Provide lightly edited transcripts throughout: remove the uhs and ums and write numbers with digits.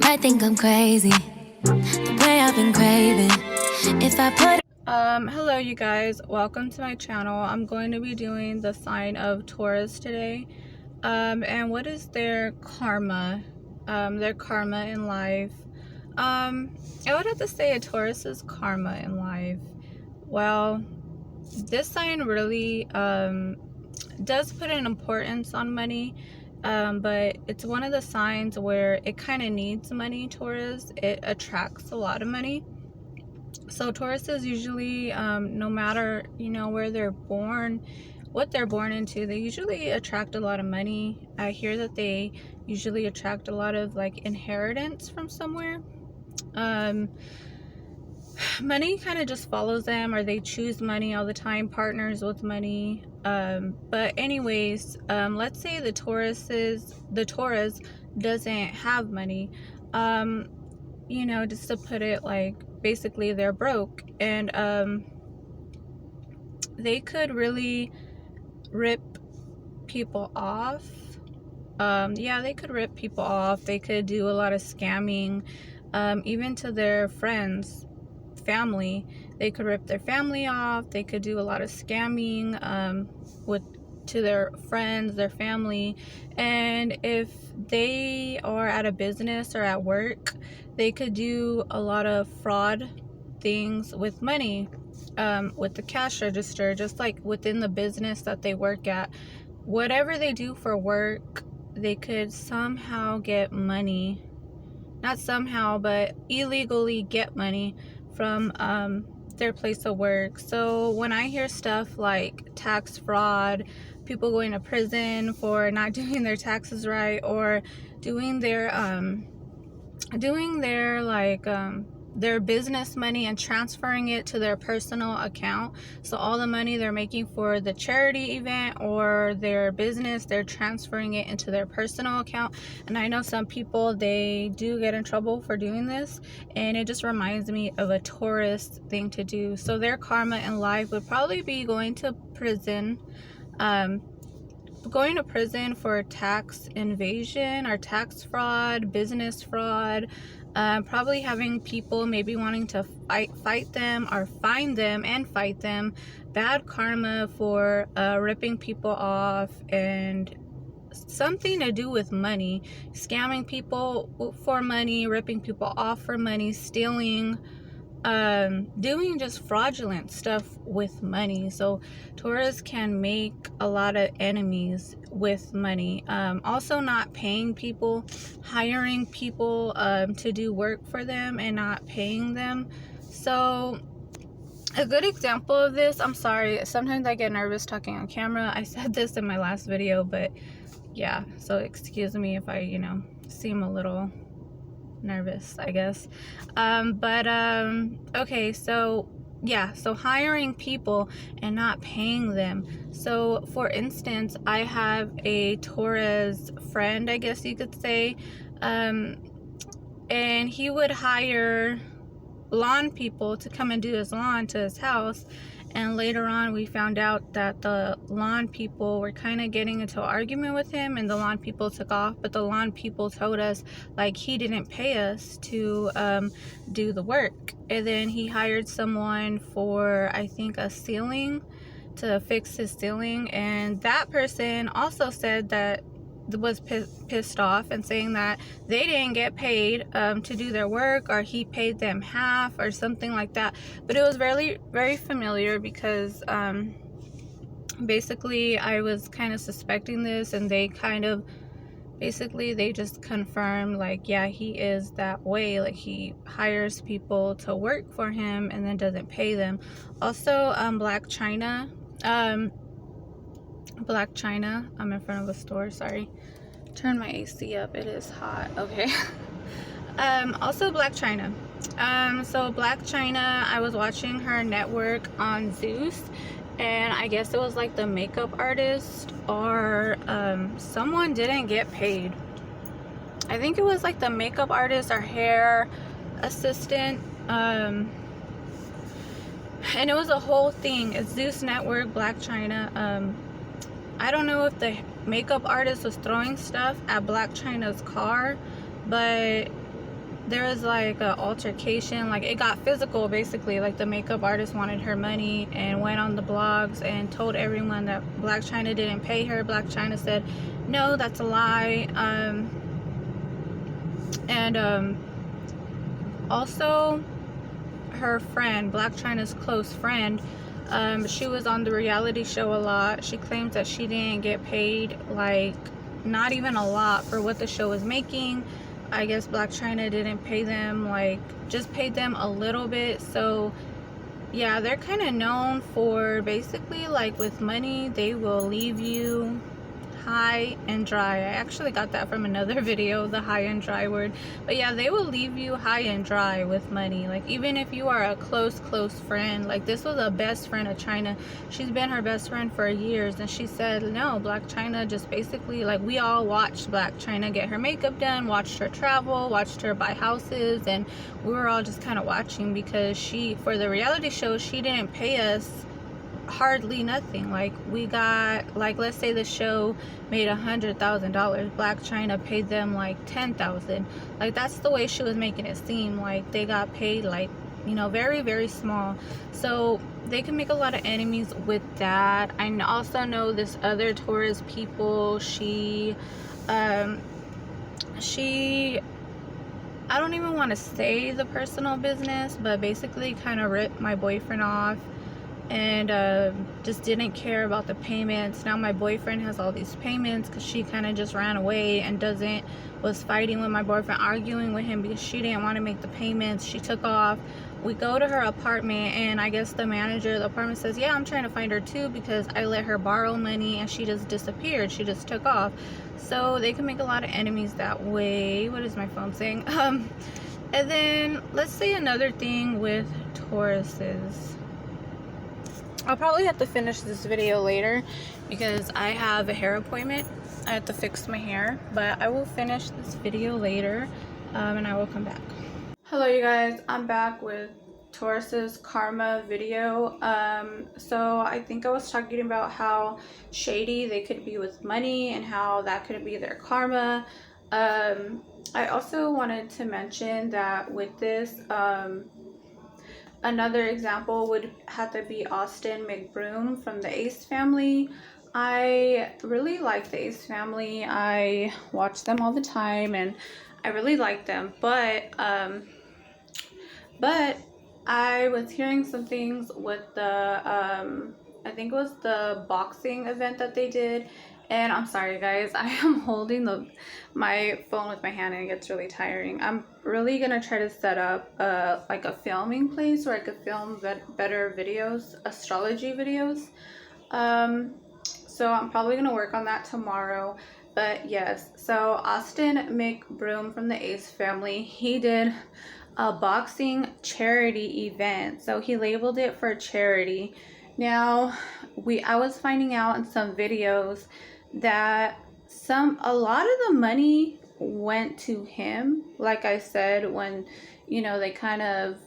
might think I'm crazy, the way I've been craving. If I put hello you guys, welcome to my channel. I'm going to be doing the sign of Taurus today. And what is their karma? Their karma in life. I would have to say a Taurus's karma in life. Well, this sign really does put an importance on money. But it's one of the signs where it kind of needs money. Taurus, it attracts a lot of money. So Taurus is usually, no matter, where they're born, what they're born into, they usually attract a lot of money. I hear that they usually attract a lot of like inheritance from somewhere. Money kind of just follows them, or they choose money all the time, partners with money. But anyways, let's say the Taurus doesn't have money. Just to put it like, basically they're broke, and they could really rip people off. Yeah, they could rip people off. They could do a lot of scamming, even to their friends, family. They could rip their family off. They could do a lot of scamming to their friends, their family. And if they are at a business or at work, they could do a lot of fraud things with money, with the cash register, just like within the business that they work at. Whatever they do for work, they could somehow get money. Not somehow, but illegally get money from their place of work. So when I hear stuff like tax fraud, people going to prison for not doing their taxes right, or doing their their business money and transferring it to their personal account. So all the money they're making for the charity event or their business, they're transferring it into their personal account. And I know some people, they do get in trouble for doing this, and it just reminds me of a Taurus thing to do. So their karma in life would probably be going to prison, for tax invasion or tax fraud, business fraud, probably having people maybe wanting to fight them or find them and fight them, bad karma for ripping people off, and something to do with money, scamming people for money, ripping people off for money, stealing, doing just fraudulent stuff with money. So Taurus can make a lot of enemies with money. Also not paying people, hiring people to do work for them and not paying them. So a good example of this, I'm sorry, sometimes I get nervous talking on camera. I said this in my last video, but yeah, so excuse me if I seem a little nervous, I guess. Okay, so yeah, so hiring people and not paying them. So for instance, I have a Taurus friend, I guess you could say, and he would hire lawn people to come and do his lawn to his house. And later on, we found out that the lawn people were kind of getting into an argument with him, and the lawn people took off. But the lawn people told us, like, he didn't pay us to do the work. And then he hired someone for, I think, a ceiling, to fix his ceiling. And that person also said that was pissed off and saying that they didn't get paid to do their work, or he paid them half or something like that. But it was very, very familiar because basically I was kind of suspecting this, and they kind of they just confirmed, like, yeah, he is that way. Like, he hires people to work for him and then doesn't pay them. Also, Black China, I'm in front of a store, sorry. Turn my AC up, it is hot. Okay. Also Black China. So Black China, I was watching her network on Zeus, and I guess it was like the makeup artist or someone didn't get paid. I think it was like the makeup artist or hair assistant. And it was a whole thing. It's Zeus Network, Black China. I don't know if the makeup artist was throwing stuff at Black China's car, but there was like an altercation, like it got physical basically. Like the makeup artist wanted her money and went on the blogs and told everyone that Black China didn't pay her. Black China said no, that's a lie. And also her friend, Black China's close friend, she was on the reality show a lot. She claims that she didn't get paid, like not even a lot for what the show was making. I guess Black China didn't pay them, like just paid them a little bit. So yeah, they're kind of known for basically, like with money, they will leave you high and dry. I actually got that from another video, the high and dry word. But yeah, they will leave you high and dry with money. Like even if you are a close friend, like this was a best friend of China. She's been her best friend for years, and she said no, Black China just basically, like we all watched Black China get her makeup done, watched her travel, watched her buy houses, and we were all just kind of watching because she, for the reality show, she didn't pay us hardly nothing. Like we got, like let's say the show made $100,000, Black China paid them like 10,000. Like that's the way she was making it seem. Like they got paid like, you know, very small. So they can make a lot of enemies with that. I also know this other Taurus people, she I don't even want to say the personal business, but basically kind of ripped my boyfriend off and just didn't care about the payments. Now my boyfriend has all these payments because she kind of just ran away and was fighting with my boyfriend, arguing with him because she didn't want to make the payments. She took off. We go to her apartment, and I guess the manager of the apartment says, yeah, I'm trying to find her too because I let her borrow money and she just disappeared. She just took off. So they can make a lot of enemies that way. What is my phone saying? And then let's say another thing with Tauruses. I'll probably have to finish this video later because I have a hair appointment. I have to fix my hair, but I will finish this video later, and I will come back. Hello you guys, I'm back with Taurus's karma video. So I think I was talking about how shady they could be with money and how that could be their karma. I also wanted to mention that with this, another example would have to be Austin McBroom from the Ace family. I really like the Ace family. I watch them all the time and I really like them. But I was hearing some things with the, I think it was the boxing event that they did. And I'm sorry guys, I am holding my phone with my hand and it gets really tiring. I'm really gonna try to set up like a filming place where I could film better videos, astrology videos. So I'm probably gonna work on that tomorrow. But yes, so Austin McBroom from the Ace family, he did a boxing charity event. So he labeled it for charity. Now, I was finding out in some videos that a lot of the money went to him. Like I said, when, you know, they kind of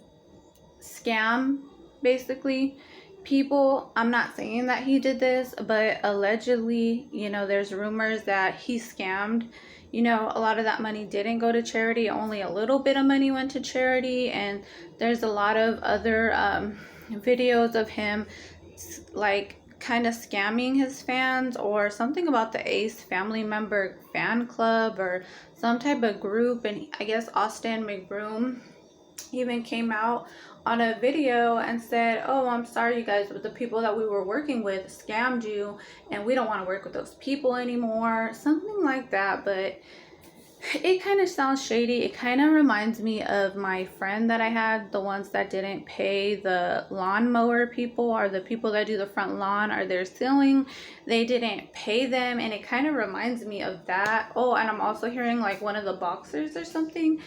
scam basically people. I'm not saying that he did this, but allegedly, you know, there's rumors that he scammed. You know, a lot of that money didn't go to charity. Only a little bit of money went to charity. And there's a lot of other videos of him like kind of scamming his fans, or something about the Ace family member fan club or some type of group. And I guess Austin McBroom even came out on a video and said, oh, I'm sorry you guys, but the people that we were working with scammed you and we don't want to work with those people anymore, something like that. But it kind of sounds shady. It kind of reminds me of my friend that I had, the ones that didn't pay the lawnmower people, or the people that do the front lawn or their ceiling. They didn't pay them, and it kind of reminds me of that. Oh, and I'm also hearing like one of the boxers or something,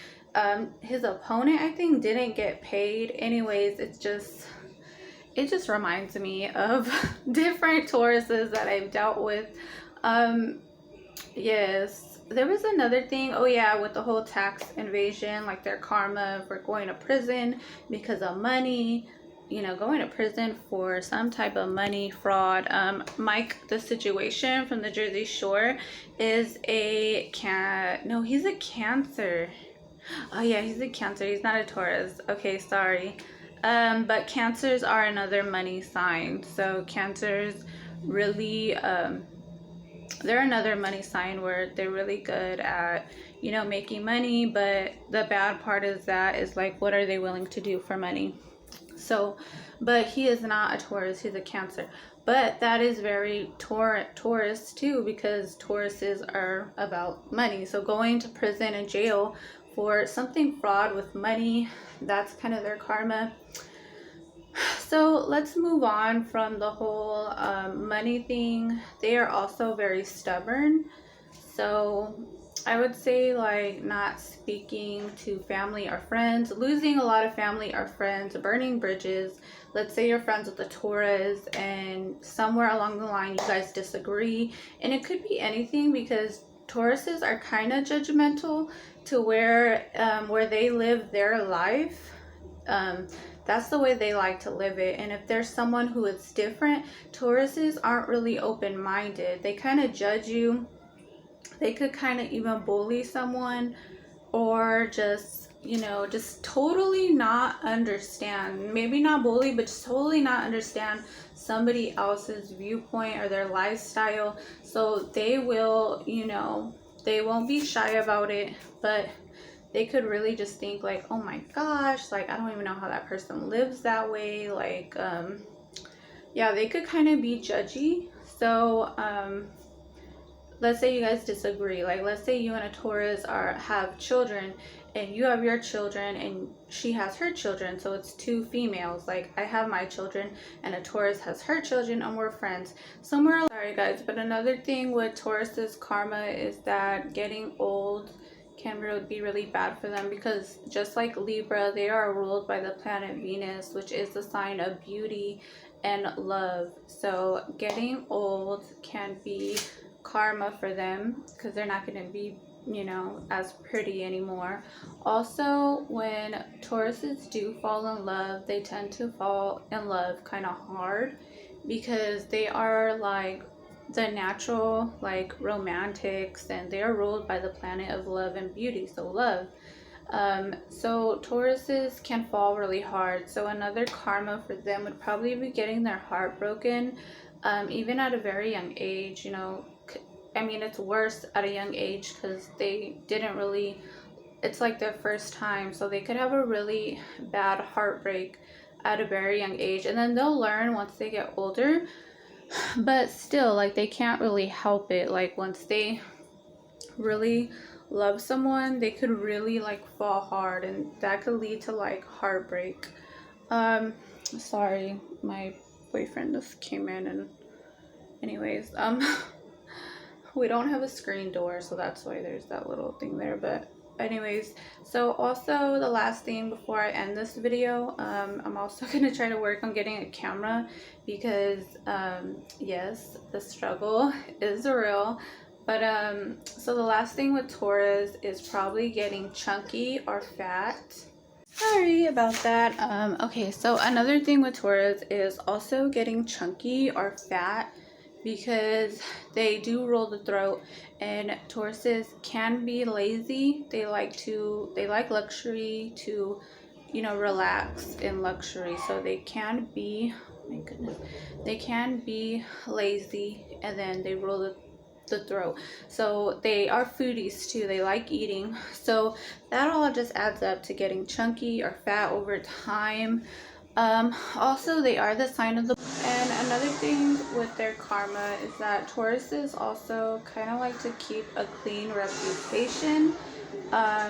his opponent, I think, didn't get paid. Anyways, it just reminds me of different Tauruses that I've dealt with. Yes. There was another thing, oh yeah, with the whole tax invasion, like their karma for going to prison because of money, you know, going to prison for some type of money fraud. Mike, the Situation from the Jersey Shore, is he's a Cancer. Oh yeah, he's a Cancer. He's not a Taurus. Okay, sorry. But Cancers are another money sign. So Cancers really, they're another money sign where they're really good at, you know, making money. But the bad part is that is like, what are they willing to do for money? So, but he is not a Taurus, he's a Cancer. But that is very Taurus too, because Tauruses are about money. So going to prison and jail for something fraud with money, that's kind of their karma. So let's move on from the whole money thing. They are also very stubborn. So I would say like not speaking to family or friends, losing a lot of family or friends, burning bridges. Let's say you're friends with a Taurus and somewhere along the line you guys disagree. And it could be anything because Tauruses are kind of judgmental to where they live their life. That's the way they like to live it. And if there's someone who is different, Tauruses aren't really open-minded. They kind of judge you. They could kind of even bully someone or just, you know, just totally not understand. Maybe not bully, but just totally not understand somebody else's viewpoint or their lifestyle. So they will, you know, they won't be shy about it, but they could really just think like, oh my gosh, like I don't even know how that person lives that way. Like, yeah, they could kind of be judgy. So, let's say you guys disagree. Like, let's say you and a Taurus have children, and you have your children, and she has her children. So it's two females. Like, I have my children, and a Taurus has her children, and we're friends. Somewhere, sorry guys, but another thing with Taurus's karma is that getting old can be really bad for them, because just like Libra, they are ruled by the planet Venus, which is the sign of beauty and love. So getting old can be karma for them because they're not going to be, you know, as pretty anymore. Also, when Tauruses do fall in love, they tend to fall in love kind of hard because they are like the natural like romantics, and they are ruled by the planet of love and beauty, so love. So Tauruses can fall really hard. So another karma for them would probably be getting their heart broken, even at a very young age. You know, I mean, it's worse at a young age because they didn't really, it's like their first time. So they could have a really bad heartbreak at a very young age. And then they'll learn once they get older. But still, like, they can't really help it. Like, once they really love someone, they could really, like, fall hard. And that could lead to, like, heartbreak. Sorry, my boyfriend just came in and anyways, we don't have a screen door, so that's why there's that little thing there. But anyways, so also the last thing before I end this video, I'm also going to try to work on getting a camera because yes, the struggle is real. But so the last thing with Taurus is probably getting chunky or fat. Sorry about that. Okay, so another thing with Taurus is also getting chunky or fat because they do roll the throat, and Tauruses can be lazy. They like luxury, to, you know, relax in luxury. So they can be, oh my goodness, they can be lazy, and then they roll the throat. So they are foodies too. They like eating. So that all just adds up to getting chunky or fat over time. Also, they are the sign of the, and another thing with their karma is that Tauruses also kind of like to keep a clean reputation.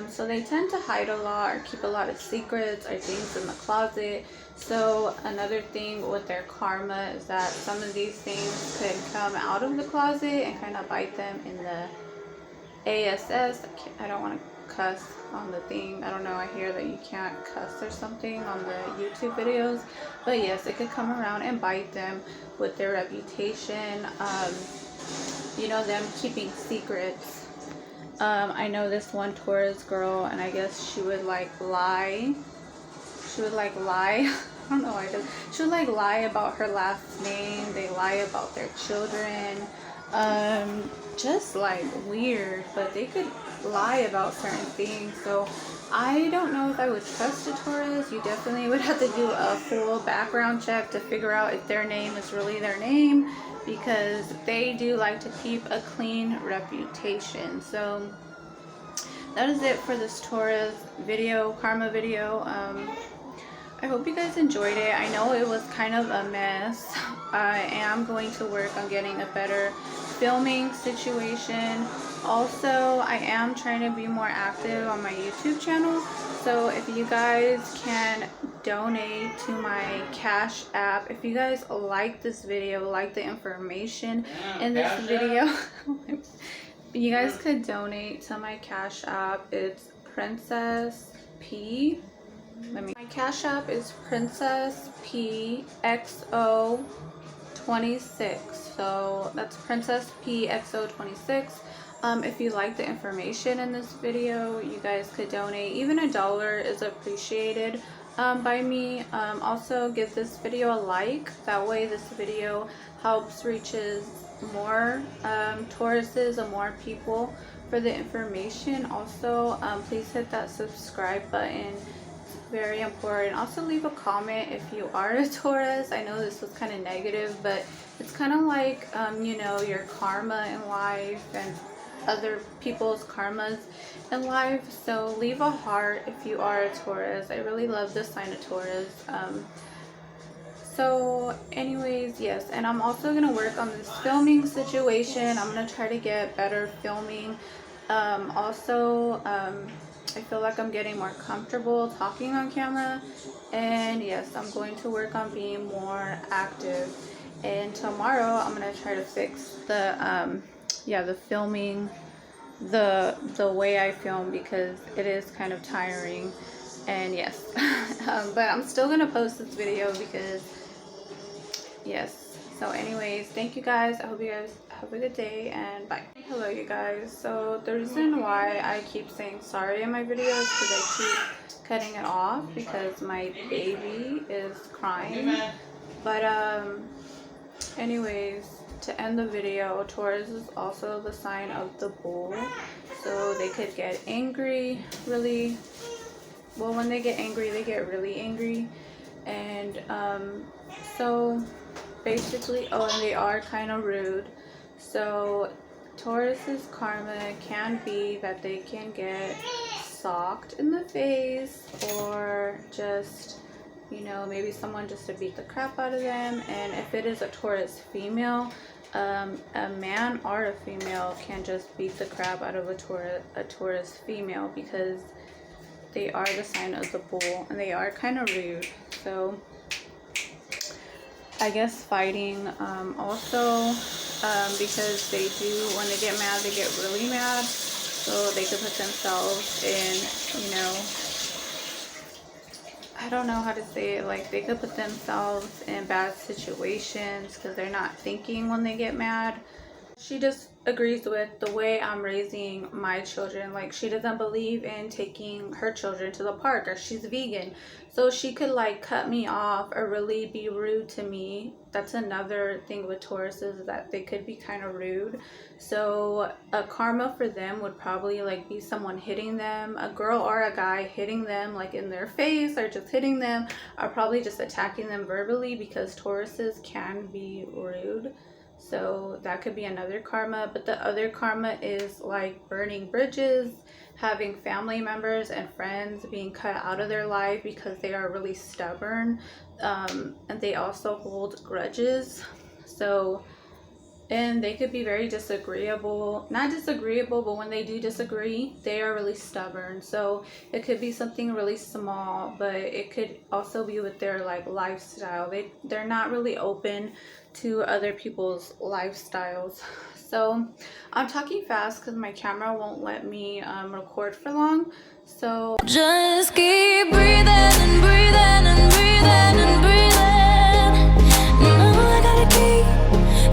So they tend to hide a lot or keep a lot of secrets or things in the closet. So another thing with their karma is that some of these things could come out of the closet and kind of bite them in the ASS. I don't want to cuss on the thing. I don't know, I hear that you can't cuss or something on the YouTube videos, but yes, it could come around and bite them with their reputation. You know, them keeping secrets. I know this one Taurus girl, and I guess she would like lie. She would like lie. I don't know why I do. She would like lie about her last name. They lie about their children. Just like weird, but they could lie about certain things. So I don't know if I would trust a Taurus. You definitely would have to do a full background check to figure out if their name is really their name, because they do like to keep a clean reputation. So that is it for this Taurus video, karma video. I hope you guys enjoyed it. I know it was kind of a mess. I am going to work on getting a better filming situation. Also, I am trying to be more active on my YouTube channel. So if you guys can donate to my Cash App, if you guys like this video, like the information in this video, you guys could donate to my Cash App. It's Princess P. My Cash App is Princess P XO 26. So that's Princess P XO 26. If you like the information in this video, you guys could donate. Even $1 is appreciated by me. Also, give this video a like. That way this video helps reaches more Tauruses and more people for the information. Also, please hit that subscribe button. Very important. Also, leave a comment if you are a Taurus. I know this was kind of negative, but it's kind of like you know, your karma in life and other people's karmas in life. So leave a heart if you are a Taurus. I really love the sign of Taurus. So anyways, yes, and I'm also gonna work on this filming situation. I'm gonna try to get better filming. I feel like I'm getting more comfortable talking on camera, and yes, I'm going to work on being more active. And tomorrow I'm gonna try to fix the the filming, the way I film, because it is kind of tiring. And yes, but I'm still gonna post this video because yes. So anyways, thank you guys. I hope you guys have a good day, and bye. Hello you guys. So the reason why I keep saying sorry in my videos is because I keep cutting it off because my baby is crying. But anyways, to end the video, Taurus is also the sign of the bull, so they could get angry really well. When they get angry, they get really angry. And so basically, and they are kind of rude. So Taurus's karma can be that they can get socked in the face, or just, you know, maybe someone just to beat the crap out of them. And if it is a Taurus female, a man or a female can just beat the crap out of a Taurus female, because they are the sign of the bull and they are kind of rude. So I guess fighting, also, because they do, when they get mad, they get really mad. So they could put themselves in, you know, I don't know how to say it, like they could put themselves in bad situations because they're not thinking when they get mad. She just agrees with the way I'm raising my children. Like, she doesn't believe in taking her children to the park, or she's vegan. So she could like cut me off or really be rude to me. That's another thing with Tauruses, is that they could be kind of rude. So a karma for them would probably like be someone hitting them, a girl or a guy hitting them like in their face, or just hitting them, or probably just attacking them verbally, because Tauruses can be rude. So that could be another karma. But the other karma is like burning bridges, having family members and friends being cut out of their life because they are really stubborn, and they also hold grudges. So, and they could be very disagreeable, not disagreeable, but when they do disagree, they are really stubborn. So it could be something really small, but it could also be with their like lifestyle. They're not really open to other people's lifestyles. So I'm talking fast because my camera won't let me record for long. So just keep breathing and breathing and breathing.